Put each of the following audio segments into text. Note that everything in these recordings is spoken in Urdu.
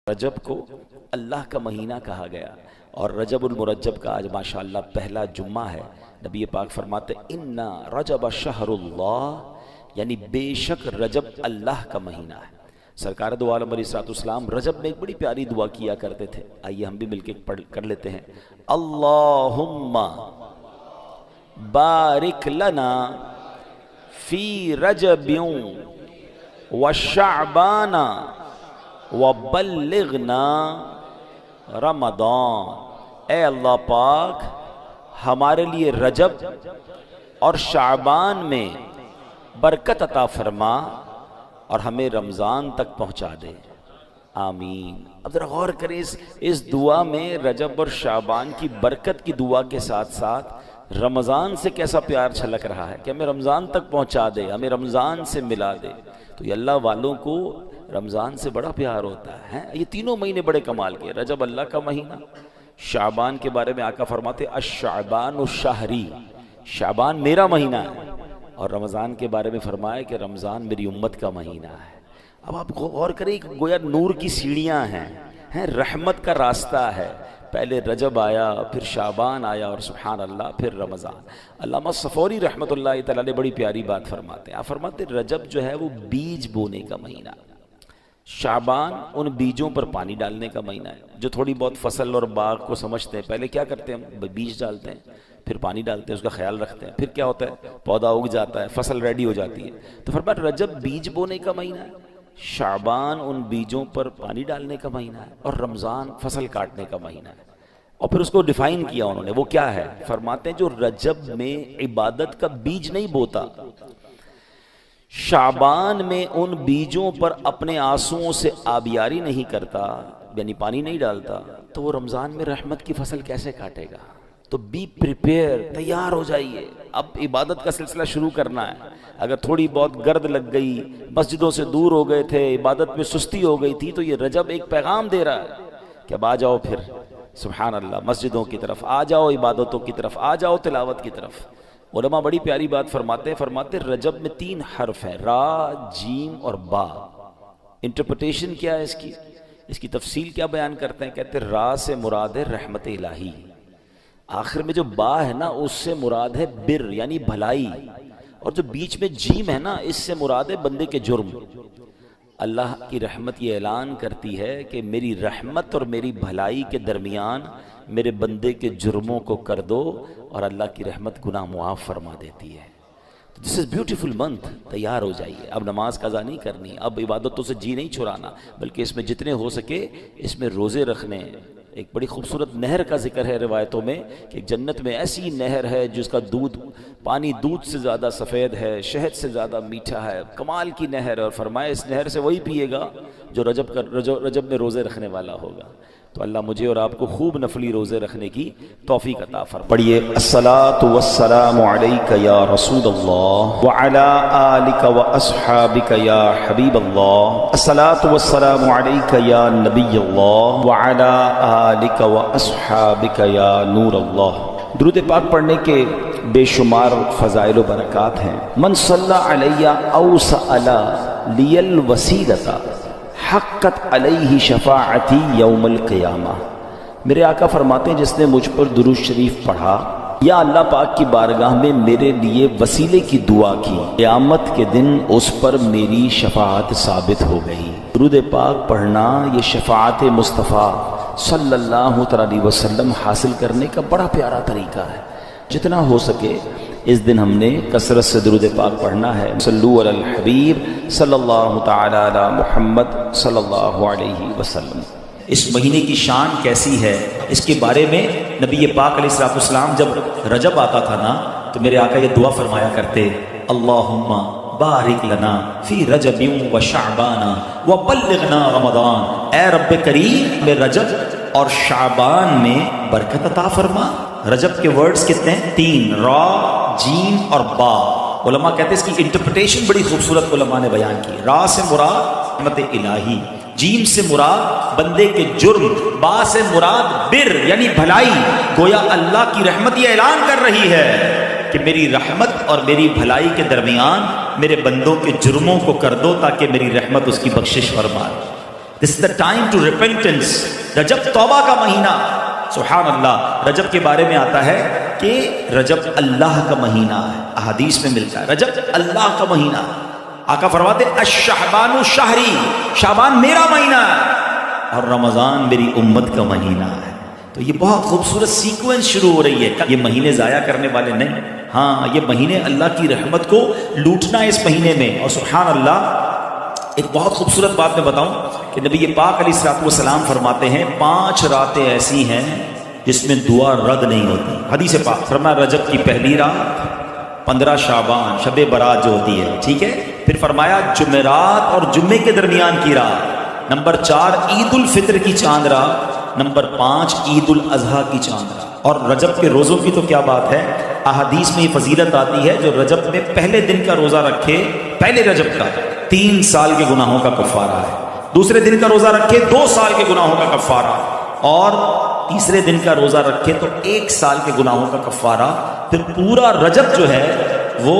رجب کو اللہ کا مہینہ کہا گیا اور رجب المرجب کا آج ماشاءاللہ پہلا جمعہ ہے۔ نبی پاک فرماتے اِنَّ رجب شہر اللہ، یعنی بے شک رجب اللہ کا مہینہ ہے۔ سرکار دو عالم علیہ السلام رجب میں ایک بڑی پیاری دعا کیا کرتے تھے، آئیے ہم بھی مل کے کر لیتے ہیں۔ اللہم بارک لنا فی رجب وشعبان وبلغنا رمضان۔ اے اللہ پاک ہمارے لیے رجب اور شعبان میں برکت عطا فرما اور ہمیں رمضان تک پہنچا دے، آمین۔ اب ذرا غور کریں اس دعا میں رجب اور شعبان کی برکت کی دعا کے ساتھ ساتھ رمضان سے کیسا پیار چھلک رہا ہے کہ ہمیں رمضان تک پہنچا دے، ہمیں رمضان سے ملا دے۔ تو یہ اللہ والوں کو رمضان سے بڑا پیار ہوتا ہے۔ یہ تینوں مہینے بڑے کمال کے، رجب اللہ کا مہینہ، شعبان کے بارے میں آقا فرماتے الشعبان الشہری، شعبان میرا مہینہ ہے، اور رمضان کے بارے میں فرمایا کہ رمضان میری امت کا مہینہ ہے۔ اب آپ غور کریں، گویا نور کی سیڑھیاں ہیں، رحمت کا راستہ ہے۔ پہلے رجب آیا، پھر شعبان آیا، اور سبحان اللہ پھر رمضان۔ علامہ صفوری رحمۃ اللہ تعالیٰ نے بڑی پیاری بات فرماتے ہیں، آپ فرماتے ہیں رجب جو ہے وہ بیج بونے کا مہینہ، شعبان ان بیجوں پر پانی ڈالنے کا مہینہ ہے۔ جو تھوڑی بہت فصل اور باغ کو سمجھتے ہیں، پہلے کیا کرتے ہیں، ہم بیج ڈالتے ہیں، پھر پانی ڈالتے ہیں، اس کا خیال رکھتے ہیں، پھر کیا ہوتا ہے، پودا اگ جاتا ہے، فصل ریڈی ہو جاتی ہے۔ تو فرمایا رجب بیج بونے کا مہینہ ہے، شعبان ان بیجوں پر پانی ڈالنے کا مہینہ ہے، اور رمضان فصل کاٹنے کا مہینہ ہے۔ اور پھر اس کو ڈیفائن کیا انہوں نے، وہ کیا ہے، فرماتے ہیں جو رجب میں عبادت کا بیج نہیں بوتا، شعبان میں ان بیجوں پر اپنے آنسوؤں سے آبیاری نہیں کرتا، یعنی پانی نہیں ڈالتا، تو وہ رمضان میں رحمت کی فصل کیسے کاٹے گا؟ تو بی پریپیئر، تیار ہو جائیے، اب عبادت کا سلسلہ شروع کرنا ہے۔ اگر تھوڑی بہت گرد لگ گئی، مسجدوں سے دور ہو گئے تھے، عبادت میں سستی ہو گئی تھی، تو یہ رجب ایک پیغام دے رہا ہے کہ اب آ جاؤ، پھر سبحان اللہ مسجدوں کی طرف آ جاؤ، عبادتوں کی طرف آ جاؤ، تلاوت کی طرف۔ علماء بڑی پیاری بات فرماتے رجب میں 3 حرف ہیں، را، جیم اور با۔ انٹرپریٹیشن کیا ہے اس کی تفصیل کیا بیان کرتے ہیں، کہتے ہیں را سے مراد ہے رحمت الہی، آخر میں جو با ہے نا اس سے مراد ہے بر یعنی بھلائی، اور جو بیچ میں جیم ہے نا اس سے مراد ہے بندے کے جرم۔ اللہ کی رحمت یہ اعلان کرتی ہے کہ میری رحمت اور میری بھلائی کے درمیان میرے بندے کے جرموں کو کر دو، اور اللہ کی رحمت گناہ معاف فرما دیتی ہے۔ دس از بیوٹیفل منتھ، تیار ہو جائیے، اب نماز قضا نہیں کرنی، اب عبادتوں سے جی نہیں چھڑانا، بلکہ اس میں جتنے ہو سکے اس میں روزے رکھنے۔ ایک بڑی خوبصورت نہر کا ذکر ہے روایتوں میں کہ جنت میں ایسی نہر ہے جس کا پانی دودھ سے زیادہ سفید ہے، شہد سے زیادہ میٹھا ہے، کمال کی نہر ہے، اور فرمایا اس نہر سے وہی پیے گا جو رجب میں روزے رکھنے والا ہوگا۔ تو اللہ مجھے اور آپ کو خوب نفلی روزے رکھنے کی توفیق عطا فرمائے۔ پڑھیے الصلاۃ والسلام علیک یا رسول اللہ وعلی آلک واصحابک یا حبیب اللہ، الصلاۃ والسلام علیک یا نبی اللہ وعلی آلک واصحابک یا نور اللہ۔ درود پاک پڑھنے کے بے شمار فضائل و برکات ہیں۔ من صلی علی او سأل لی الوسیلۃ حقت علیہ شفاعتی یوم القیامہ۔ میرے آقا فرماتے ہیں جس نے مجھ پر درود شریف پڑھا یا اللہ پاک کی بارگاہ میں میرے لیے وسیلے کی دعا کی، قیامت کے دن اس پر میری شفاعت ثابت ہو گئی۔ درود پاک پڑھنا یہ شفاعت مصطفیٰ صلی اللہ علیہ وسلم حاصل کرنے کا بڑا پیارا طریقہ ہے۔ جتنا ہو سکے اس دن ہم نے کثرت سے درود پاک پڑھنا ہے۔ صلو علی الحبیب صلی اللہ تعالی علی محمد صلی اللہ علیہ وسلم۔ اس مہینے کی شان کیسی ہے اس کے بارے میں نبی پاک علیہ السلام جب رجب آتا تھا نا تو میرے آقا یہ دعا فرمایا کرتے، اللہم بارک لنا فی رجب و شعبان و بلغنا رمضان۔ اے رب کریم میں رجب اور شعبان میں برکت عطا فرما۔ رجب کے ورڈز کتنے ہیں؟ 3، را، جیم اور با۔ علماء کہتے ہیں اس کی انٹرپریٹیشن بڑی خوبصورت علماء نے بیان کی۔ را سے مراد رحمت الہی، جیم سے مراد بندے کے جرم، با سے مراد بر یعنی بھلائی۔ گویا اللہ کی رحمت یہ اعلان کر رہی ہے کہ میری رحمت اور میری بھلائی کے درمیان میرے بندوں کے جرموں کو کر دو تاکہ میری رحمت اس کی بخشش فرما۔ This is the time to repentance. رجب توبہ کا مہینہ. سبحان اللہ. رجب کے بارے میں آتا ہے کہ رجب اللہ کا مہینہ ہے، احادیث میں ملتا ہے رجب اللہ کا مہینہ. آقا فرماتے الشعبان شہری، شعبان میرا مہینہ ہے اور رمضان میری امت کا مہینہ ہے. تو یہ بہت خوبصورت سیکوینس شروع ہو رہی ہے. یہ مہینے ضائع کرنے والے نہیں، ہاں یہ مہینے اللہ کی رحمت کو لوٹنا ہے اس مہینے میں. اور سبحان اللہ ایک بہت خوبصورت بات میں بتاؤں کہ نبی پاک علیہ الصلوۃ والسلام فرماتے ہیں 5 راتیں ایسی ہیں جس میں دعا رد نہیں ہوتی. حدیث پاک فرمایا رجب کی پہلی رات، 15 شعبان شب برات جو ہوتی ہے، ٹھیک ہے. پھر فرمایا جمعرات اور جمعے کے درمیان کی رات، نمبر 4 عید الفطر کی چاند رات، نمبر 5 عید الاضحیٰ کی چاند رات. اور رجب کے روزوں کی تو کیا بات ہے، احادیث میں یہ فضیلت آتی ہے جو رجب میں پہلے دن کا روزہ رکھے، پہلے رجب کا 3 سال کے گناہوں کا کفارہ ہے، دوسرے دن کا روزہ رکھے 2 سال کے گناہوں کا کفارہ، اور تیسرے دن کا روزہ رکھے تو 1 سال کے گناہوں کا کفارہ. پھر پورا رجب جو ہے وہ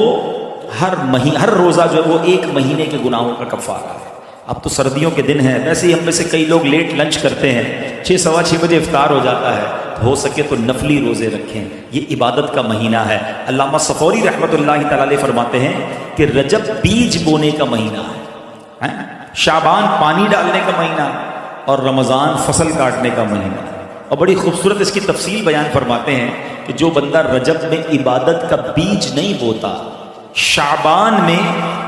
ہر روزہ جو ہے وہ 1 مہینے کے گناہوں کا کفارہ ہے. اب تو سردیوں کے دن ہیں، ویسے ہی ہم میں سے کئی لوگ لیٹ لنچ کرتے ہیں، 6 سوا 6 بجے افطار ہو جاتا ہے. ہو سکے تو نفلی روزے رکھیں، یہ عبادت کا مہینہ ہے. علامہ صفوری رحمۃ اللہ تعالی علیہ فرماتے ہیں کہ رجب بیج بونے کا مہینہ ہے، شعبان پانی ڈالنے کا مہینہ اور رمضان فصل کاٹنے کا مہینہ. اور بڑی خوبصورت اس کی تفصیل بیان فرماتے ہیں کہ جو بندہ رجب میں عبادت کا بیج نہیں بوتا، شعبان میں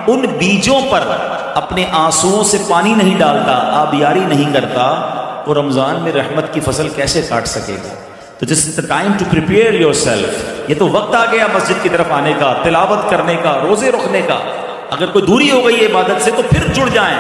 ان بیجوں پر اپنے آنسوؤں سے پانی نہیں ڈالتا، آبیاری نہیں کرتا، وہ رمضان میں رحمت کی فصل کیسے کاٹ سکے گا؟ تو جس از the time to prepare yourself. یہ تو وقت آ گیا مسجد کی طرف آنے کا، تلاوت کرنے کا، روزے رکھنے کا. اگر کوئی دوری ہو گئی ہے عبادت سے تو پھر جڑ جائیں،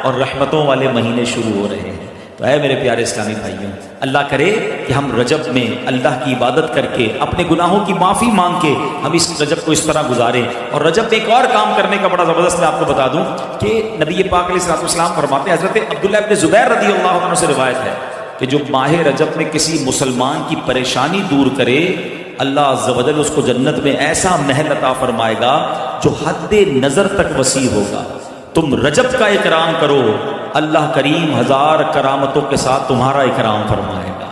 اور رحمتوں والے مہینے شروع ہو رہے ہیں. تو اے میرے پیارے اسلامی بھائیوں، اللہ کرے کہ ہم رجب میں اللہ کی عبادت کر کے اپنے گناہوں کی معافی مانگ کے ہم اس رجب کو اس طرح گزاریں. اور رجب میں ایک اور کام کرنے کا بڑا زبردست میں آپ کو بتا دوں کہ نبی پاک علیہ الصلوۃ والسلام فرماتے ہیں، حضرت عبداللہ ابن زبیر رضی اللہ عنہ سے روایت ہے کہ جو ماہ رجب میں کسی مسلمان کی پریشانی دور کرے، اللہ عز و جل اس کو جنت میں ایسا محل عطا فرمائے گا جو حد نظر تک وسیع ہوگا. تم رجب کا اکرام کرو، اللہ کریم 1000 کرامتوں کے ساتھ تمہارا اکرام فرمائے گا.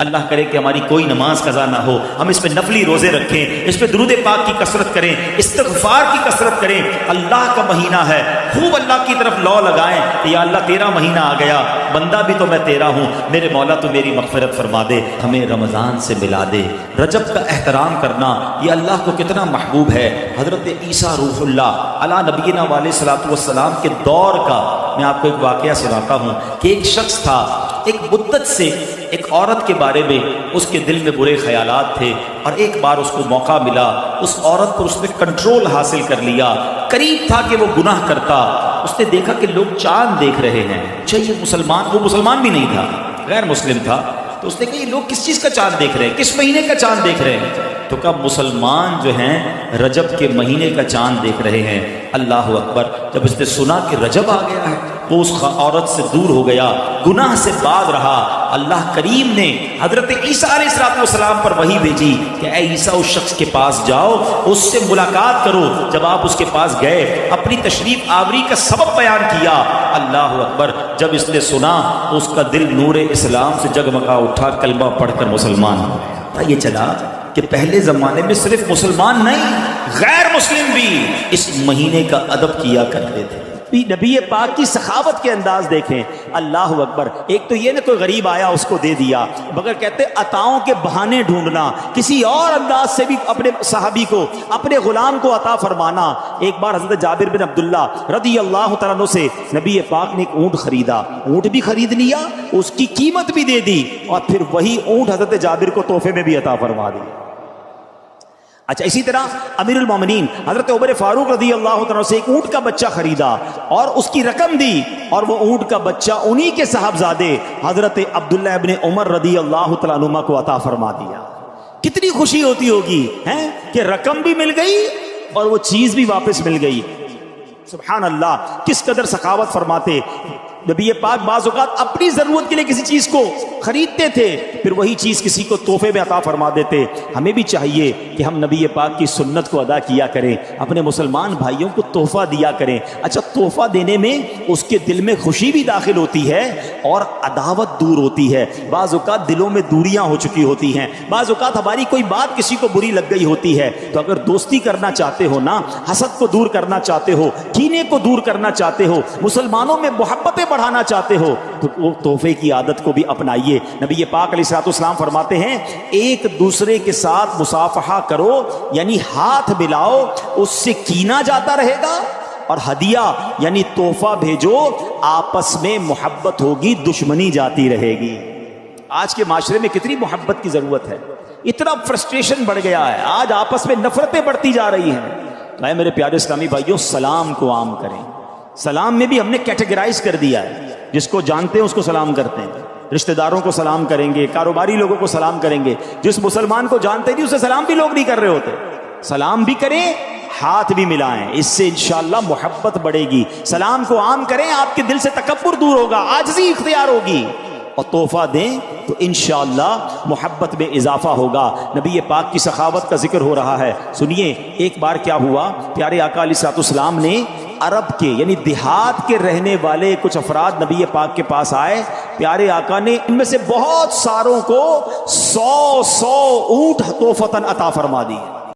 اللہ کرے کہ ہماری کوئی نماز قضا نہ ہو، ہم اس پہ نفلی روزے رکھیں، اس پہ درود پاک کی کثرت کریں، استغفار کی کثرت کریں. اللہ کا مہینہ ہے، خوب اللہ کی طرف لو لگائیں کہ یا اللہ تیرا مہینہ آ گیا، بندہ بھی تو میں تیرا ہوں، میرے مولا تو میری مغفرت فرما دے، ہمیں رمضان سے ملا دے. رجب کا احترام کرنا یہ اللہ کو کتنا محبوب ہے. حضرت عیسیٰ روح اللہ علی نبینا علیہ الصلوۃ والسلام کے دور کا میں آپ کو ایک واقعہ سناتا ہوں کہ ایک شخص تھا، ایک مدت سے ایک عورت کے بارے میں اس کے دل میں برے خیالات تھے، اور ایک بار اس کو موقع ملا، اس عورت پر اس نے کنٹرول حاصل کر لیا. قریب تھا کہ وہ گناہ کرتا. اس نے دیکھا کہ لوگ چاند دیکھ رہے ہیں. اچھا یہ مسلمان، وہ مسلمان بھی نہیں تھا، غیر مسلم تھا. تو اس نے کہا یہ لوگ کس چیز کا چاند دیکھ رہے ہیں، کس مہینے کا چاند دیکھ رہے ہیں؟ تو کہا مسلمان جو ہیں رجب کے مہینے کا چاند دیکھ رہے ہیں. اللہ اکبر. جب اس نے سنا کہ رجب آ گیا ہے وہ اس عورت سے دور ہو گیا، گناہ سے باز رہا. اللہ کریم نے حضرت عیسیٰ علیہ السلام پر وحی بھیجی کہ اے عیسیٰ اس شخص کے پاس جاؤ، اس سے ملاقات کرو. جب آپ اس کے پاس گئے، اپنی تشریف آوری کا سبب بیان کیا. اللہ اکبر. جب اس نے سنا اس کا دل نور اسلام سے جگمگا اٹھا، کلمہ پڑھ کر مسلمان ہو گیا. یہ چلا کہ پہلے زمانے میں صرف مسلمان نہیں، غیر مسلم بھی اس مہینے کا ادب کیا کرتے تھے. نبی پاک کی سخاوت کے انداز دیکھیں. اللہ اکبر. ایک تو یہ نہ کوئی غریب آیا اس کو دے دیا، مگر کہتے عطاؤں کے بہانے ڈھونڈنا، کسی اور انداز سے بھی اپنے صحابی کو، اپنے غلام کو عطا فرمانا. ایک بار حضرت جابر بن عبداللہ رضی اللہ تعالیٰ عنہ سے نبی پاک نے ایک اونٹ خریدا، اونٹ بھی خرید لیا، اس کی قیمت بھی دے دی، اور پھر وہی اونٹ حضرت جابر کو تحفے میں بھی عطا فرما دی. اچھا اسی طرح امیر المومنین حضرت عمر فاروق رضی اللہ تعالیٰ سے ایک اونٹ کا بچہ خریدا اور اس کی رقم دی، اور وہ اونٹ کا بچہ انہی کے صاحبزادے حضرت عبداللہ ابن عمر رضی اللہ تعالیٰ عنہ کو عطا فرما دیا. کتنی خوشی ہوتی ہوگی ہیں کہ رقم بھی مل گئی اور وہ چیز بھی واپس مل گئی. سبحان اللہ. کس قدر سخاوت فرماتے. نبی پاک بعض اوقات اپنی ضرورت کے لیے کسی چیز کو خریدتے تھے، پھر وہی چیز کسی کو تحفے میں عطا فرما دیتے۔ ہمیں بھی چاہیے کہ ہم نبی پاک کی سنت کو ادا کیا کریں، اپنے مسلمان بھائیوں کو تحفہ دیا کریں۔ اچھا، تحفہ دینے میں اس کے دل میں خوشی بھی داخل ہوتی ہے اور عداوت دور ہوتی ہے۔ بعض اوقات دلوں میں دوریاں ہو چکی ہوتی ہیں، بعض اوقات ہماری کوئی بات کسی کو بری لگ گئی ہوتی ہے، تو اگر دوستی کرنا چاہتے ہو نا، حسد کو دور کرنا چاہتے ہو، کینے کو دور کرنا چاہتے ہو، مسلمانوں میں محبتیں بڑھانا چاہتے ہو، تو وہ تحفے کی عادت کو بھی اپنائیے۔ نبی پاک علیہ الصلوۃ والسلام فرماتے ہیں ایک دوسرے کے ساتھ مصافحہ کرو، یعنی ہاتھ ملاؤ، اس سے کینہ جاتا رہے گا، اور ہدیہ یعنی تحفہ بھیجو، آپس میں محبت ہوگی، دشمنی جاتی رہے گی۔ آج کے معاشرے میں کتنی محبت کی ضرورت ہے، اتنا فرسٹریشن بڑھ گیا ہے، آج آپس میں نفرتیں بڑھتی جا رہی ہیں۔ تو اے میرے پیارے اسلامی بھائیوں، سلام کو عام کریں۔ سلام میں بھی ہم نے کیٹیگرائز کر دیا ہے، جس کو جانتے ہیں اس کو سلام کرتے ہیں، رشتہ داروں کو سلام کریں گے، کاروباری لوگوں کو سلام کریں گے، جس مسلمان کو جانتے نہیں اسے سلام بھی لوگ نہیں کر رہے ہوتے۔ سلام بھی کریں، ہاتھ بھی ملائیں، اس سے انشاءاللہ محبت بڑھے گی۔ سلام کو عام کریں، آپ کے دل سے تکبر دور ہوگا، عاجزی اختیار ہوگی، اور تحفہ دیں تو انشاءاللہ محبت میں اضافہ ہوگا۔ نبی پاک کی سخاوت کا ذکر ہو رہا ہے، سنیے ایک بار کیا ہوا، پیارے آقا علیہ الصلوۃ والسلام نے عرب کے یعنی دیہات کے رہنے والے کچھ افراد نبی پاک کے پاس آئے، پیارے آقا نے ان میں سے بہت ساروں کو 100 اونٹ تحفتاً عطا فرما دی۔